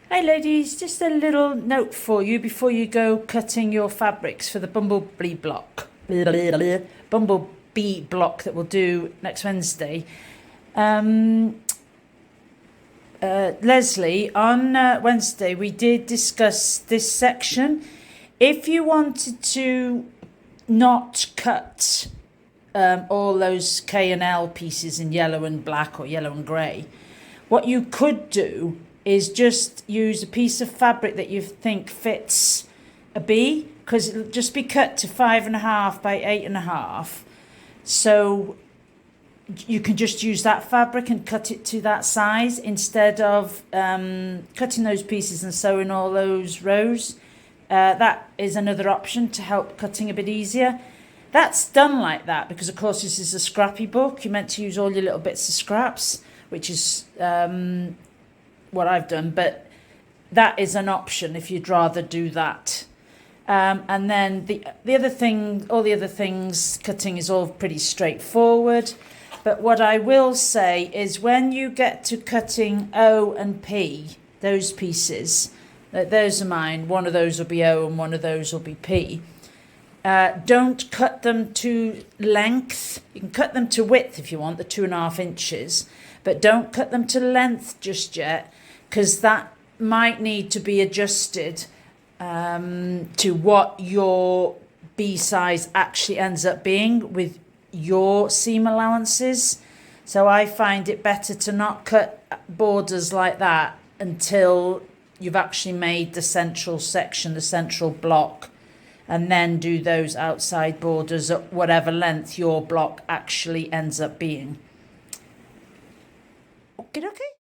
Hey ladies, just a little note for you before you go cutting your fabrics for the bumblebee block. Bumblebee block that we'll do next Wednesday. Leslie, on Wednesday we did discuss this section. If you wanted to not cut all those K and L pieces in yellow and black or yellow and grey, what you could do is just use a piece of fabric that you think fits a bee, because it'll just be cut to 5.5 by 8.5. So you can just use that fabric and cut it to that size instead of cutting those pieces and sewing all those rows. That is another option to help cutting a bit easier. That's done like that because, of course, this is a scrappy book. You're meant to use all your little bits of scraps, which is what I've done, but that is an option if you'd rather do that. And then the other thing, all the other things, cutting is all pretty straightforward. But what I will say is when you get to cutting O and P, those pieces, those are mine, one of those will be O and one of those will be P. Don't cut them to length. You can cut them to width if you want, the 2.5 inches, but don't cut them to length just yet, because that might need to be adjusted to what your B size actually ends up being with your seam allowances. So I find it better to not cut borders like that until you've actually made the central section, the central block, and then do those outside borders at whatever length your block actually ends up being. Okay.